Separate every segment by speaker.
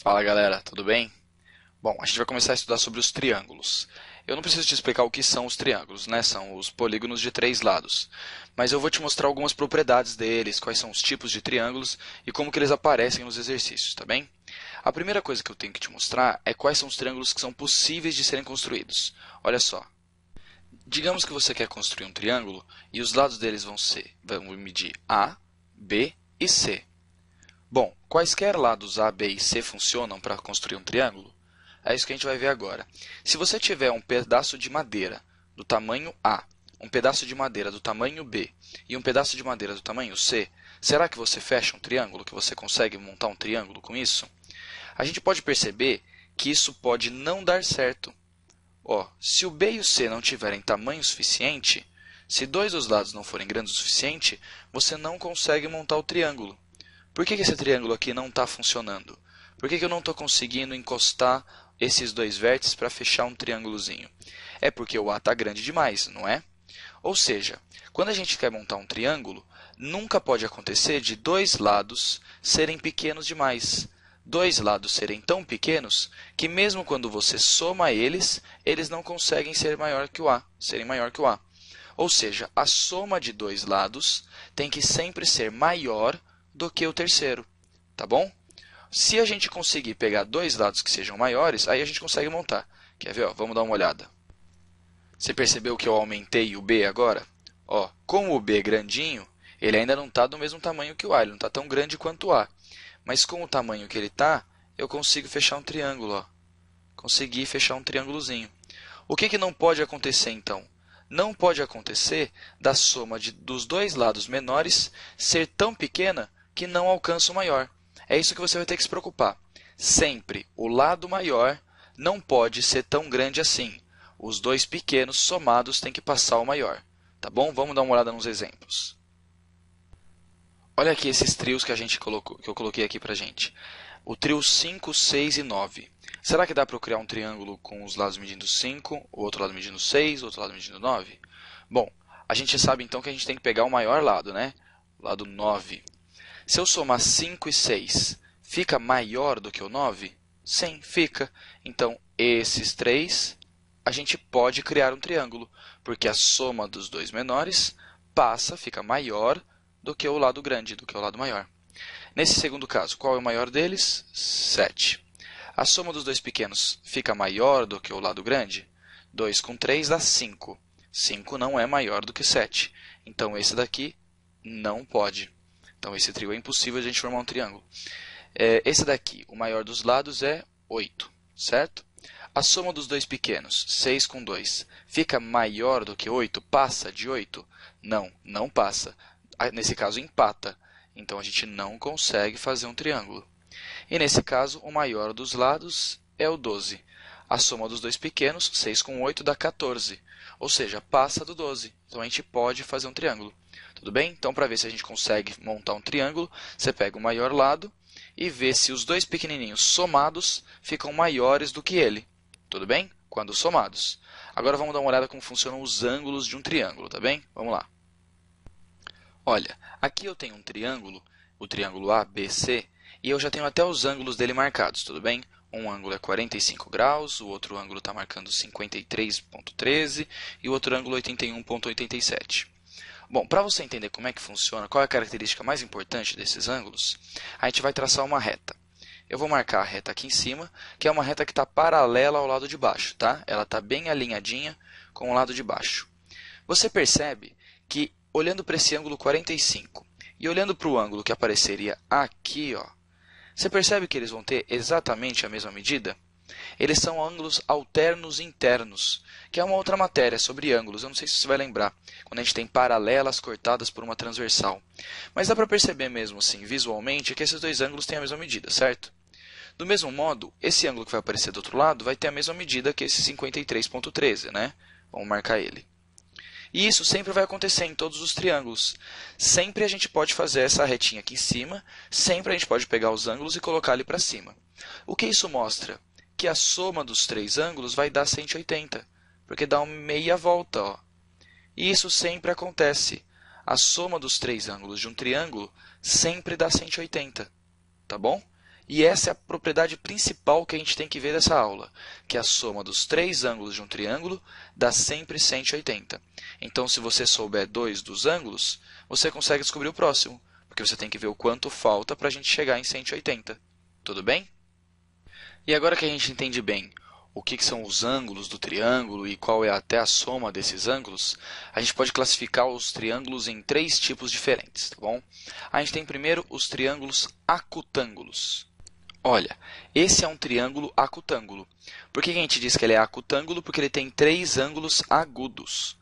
Speaker 1: Fala galera, tudo bem? Bom, a gente vai começar a estudar sobre os triângulos. Eu não preciso te explicar o que são os triângulos, né? São os polígonos de três lados. Mas eu vou te mostrar algumas propriedades deles, quais são os tipos de triângulos e como que eles aparecem nos exercícios, tá bem? A primeira coisa que eu tenho que te mostrar é quais são os triângulos que são possíveis de serem construídos. Olha só. Digamos que você quer construir um triângulo e os lados deles vão medir A, B e C. Bom, quaisquer lados A, B e C funcionam para construir um triângulo? É isso que a gente vai ver agora. Se você tiver um pedaço de madeira do tamanho A, um pedaço de madeira do tamanho B e um pedaço de madeira do tamanho C, será que você fecha um triângulo, que você consegue montar um triângulo com isso? A gente pode perceber que isso pode não dar certo. Ó, se o B e o C não tiverem tamanho suficiente, se dois dos lados não forem grandes o suficiente, você não consegue montar o triângulo. Por que esse triângulo aqui não está funcionando? Por que eu não estou conseguindo encostar esses dois vértices para fechar um triângulozinho? É porque o A está grande demais, não é? Ou seja, quando a gente quer montar um triângulo, nunca pode acontecer de dois lados serem pequenos demais. Dois lados serem tão pequenos que mesmo quando você soma eles, eles não conseguem ser maior que o A, serem maior que o A. Ou seja, a soma de dois lados tem que sempre ser maior do que o terceiro, tá bom? Se a gente conseguir pegar dois lados que sejam maiores, aí a gente consegue montar. Quer ver? Ó, vamos dar uma olhada. Você percebeu que eu aumentei o B agora? Ó, como o B é grandinho, ele ainda não está do mesmo tamanho que o A, ele não está tão grande quanto o A. Mas com o tamanho que ele está, eu consigo fechar um triângulo. Ó. Consegui fechar um triângulozinho. O que não pode acontecer, então? Não pode acontecer da soma dos dois lados menores ser tão pequena que não alcança o maior. É isso que você vai ter que se preocupar. Sempre o lado maior não pode ser tão grande assim. Os dois pequenos somados têm que passar o maior. Tá bom? Vamos dar uma olhada nos exemplos. Olha aqui esses trios que eu coloquei aqui para gente. O trio 5, 6 e 9. Será que dá para eu criar um triângulo com os lados medindo 5, o outro lado medindo 6, o outro lado medindo 9? Bom, a gente sabe então que a gente tem que pegar o maior lado, né? O lado 9. Se eu somar 5 e 6, fica maior do que o 9? Sim, fica. Então, esses três, a gente pode criar um triângulo, porque a soma dos dois menores fica maior do que o lado grande, do que o lado maior. Nesse segundo caso, qual é o maior deles? 7. A soma dos dois pequenos fica maior do que o lado grande? 2 com 3 dá 5. 5 não é maior do que 7. Então, esse daqui não pode. Então, esse trio é impossível de a gente formar um triângulo. Esse daqui, o maior dos lados é 8, certo? A soma dos dois pequenos, 6 com 2, fica maior do que 8? Passa de 8? Não, não passa. Nesse caso, empata. Então, a gente não consegue fazer um triângulo. E, nesse caso, o maior dos lados é o 12. A soma dos dois pequenos, 6 com 8, dá 14. Ou seja, passa do 12. Então, a gente pode fazer um triângulo. Tudo bem? Então, para ver se a gente consegue montar um triângulo, você pega o maior lado e vê se os dois pequenininhos somados ficam maiores do que ele. Tudo bem? Quando somados. Agora, vamos dar uma olhada como funcionam os ângulos de um triângulo, tá bem? Vamos lá. Olha, aqui eu tenho um triângulo, o triângulo ABC, e eu já tenho até os ângulos dele marcados, tudo bem? Um ângulo é 45 graus, o outro ângulo está marcando 53,13 e o outro ângulo 81,87. Bom, para você entender como é que funciona, qual é a característica mais importante desses ângulos, a gente vai traçar uma reta. Eu vou marcar a reta aqui em cima, que é uma reta que está paralela ao lado de baixo, tá? Ela está bem alinhadinha com o lado de baixo. Você percebe que, olhando para esse ângulo 45 e olhando para o ângulo que apareceria aqui, ó, você percebe que eles vão ter exatamente a mesma medida? Eles são ângulos alternos internos, que é uma outra matéria sobre ângulos. Eu não sei se você vai lembrar, quando a gente tem paralelas cortadas por uma transversal. Mas dá para perceber mesmo assim, visualmente, que esses dois ângulos têm a mesma medida, certo? Do mesmo modo, esse ângulo que vai aparecer do outro lado vai ter a mesma medida que esse 53,13, né? Vamos marcar ele. E isso sempre vai acontecer em todos os triângulos. Sempre a gente pode fazer essa retinha aqui em cima, sempre a gente pode pegar os ângulos e colocar ali para cima. O que isso mostra? Que a soma dos três ângulos vai dar 180, porque dá uma meia volta. Ó. E isso sempre acontece. A soma dos três ângulos de um triângulo sempre dá 180, tá bom? E essa é a propriedade principal que a gente tem que ver dessa aula, que a soma dos três ângulos de um triângulo dá sempre 180. Então, se você souber dois dos ângulos, você consegue descobrir o próximo, porque você tem que ver o quanto falta para a gente chegar em 180. Tudo bem? E agora que a gente entende bem o que são os ângulos do triângulo e qual é até a soma desses ângulos, a gente pode classificar os triângulos em três tipos diferentes, tá bom? A gente tem primeiro os triângulos acutângulos. Olha, esse é um triângulo acutângulo. Por que a gente diz que ele é acutângulo? Porque ele tem três ângulos agudos.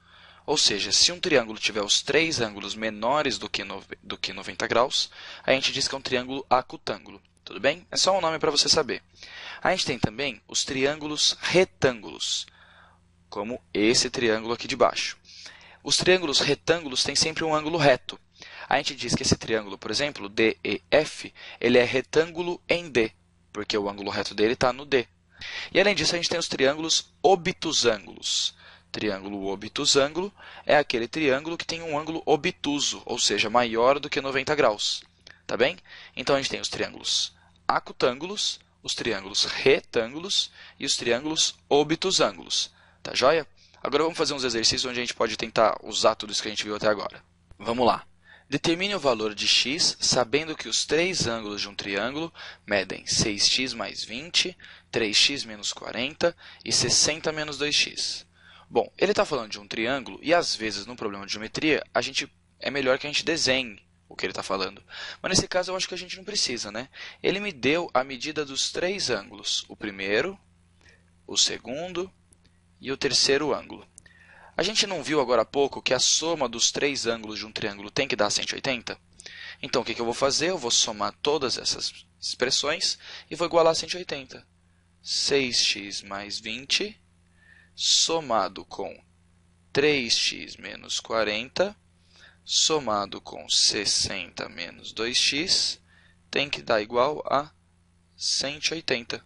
Speaker 1: Ou seja, se um triângulo tiver os três ângulos menores do que 90 graus, a gente diz que é um triângulo acutângulo. Tudo bem? É só um nome para você saber. A gente tem também os triângulos retângulos, como esse triângulo aqui de baixo. Os triângulos retângulos têm sempre um ângulo reto. A gente diz que esse triângulo, por exemplo, DEF, ele é retângulo em D, porque o ângulo reto dele está no D. E além disso, a gente tem os triângulos obtusângulos. Triângulo obtusângulo é aquele triângulo que tem um ângulo obtuso, ou seja, maior do que 90 graus. Tá bem? Então, a gente tem os triângulos acutângulos, os triângulos retângulos e os triângulos obtusângulos. Tá joia? Agora vamos fazer uns exercícios onde a gente pode tentar usar tudo isso que a gente viu até agora. Vamos lá. Determine o valor de x sabendo que os três ângulos de um triângulo medem 6x mais 20, 3x menos 40 e 60 menos 2x. Bom, ele está falando de um triângulo e, às vezes, no problema de geometria, é melhor que a gente desenhe o que ele está falando. Mas, nesse caso, eu acho que a gente não precisa, né? Ele me deu a medida dos três ângulos, o primeiro, o segundo e o terceiro ângulo. A gente não viu agora há pouco que a soma dos três ângulos de um triângulo tem que dar 180? Então, o que eu vou fazer? Eu vou somar todas essas expressões e vou igualar a 180. 6x mais 20, somado com 3x menos 40, somado com 60 menos 2x, tem que dar igual a 180.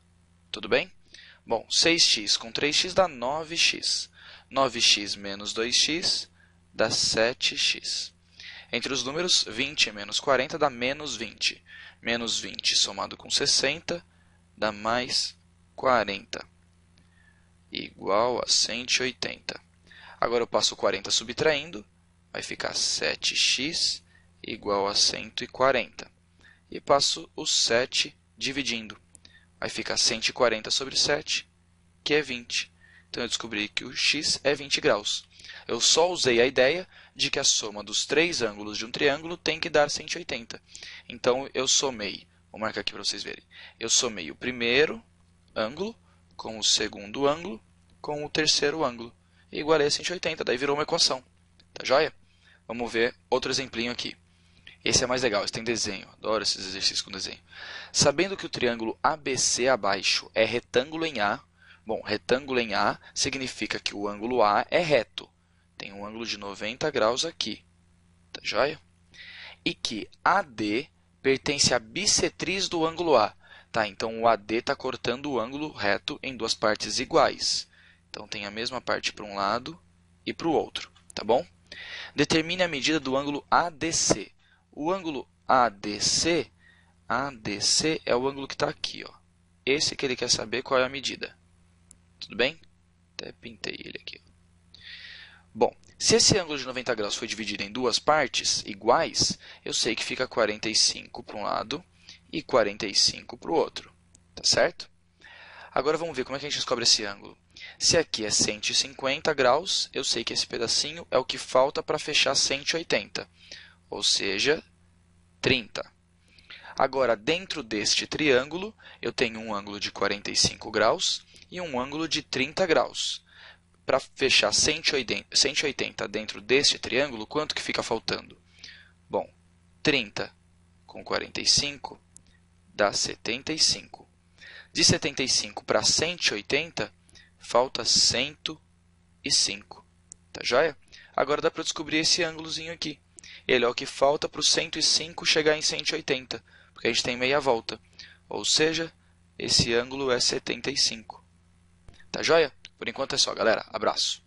Speaker 1: Tudo bem? Bom, 6x com 3x dá 9x. 9x menos 2x dá 7x. Entre os números, 20 menos 40 dá menos 20. Menos 20 somado com 60 dá mais 40. Igual a 180. Agora eu passo o 40 subtraindo, vai ficar 7x igual a 140. E passo o 7 dividindo. Vai ficar 140 sobre 7, que é 20. Então, eu descobri que o x é 20 graus. Eu só usei a ideia de que a soma dos três ângulos de um triângulo tem que dar 180. Então, eu somei, vou marcar aqui para vocês verem, eu somei o primeiro ângulo com o segundo ângulo com o terceiro ângulo. E igualei a 180, daí virou uma equação. Tá joia? Vamos ver outro exemplinho aqui. Esse é mais legal, esse tem desenho. Adoro esses exercícios com desenho. Sabendo que o triângulo ABC abaixo é retângulo em A, bom, retângulo em A significa que o ângulo A é reto. Tem um ângulo de 90 graus aqui. Tá joia? E que AD pertence à bissetriz do ângulo A. Tá, então, o AD está cortando o ângulo reto em duas partes iguais. Então, tem a mesma parte para um lado e para o outro. Tá bom? Determine a medida do ângulo ADC. O ângulo ADC é o ângulo que está aqui, ó. Esse que ele quer saber qual é a medida. Tudo bem? Até pintei ele aqui. Bom, se esse ângulo de 90 graus foi dividido em duas partes iguais, eu sei que fica 45 para um lado e 45 para o outro. Tá certo? Agora vamos ver como é que a gente descobre esse ângulo. Se aqui é 150 graus, eu sei que esse pedacinho é o que falta para fechar 180, ou seja, 30. Agora, dentro deste triângulo, eu tenho um ângulo de 45 graus e um ângulo de 30 graus. Para fechar 180 dentro deste triângulo, quanto que fica faltando? Bom, 30 com 45 dá 75. De 75 para 180, falta 105. Tá joia? Agora dá para descobrir esse ângulozinho aqui. Ele é o que falta para o 105 chegar em 180, porque a gente tem meia volta. Ou seja, esse ângulo é 75. Tá joia? Por enquanto é só, galera. Abraço.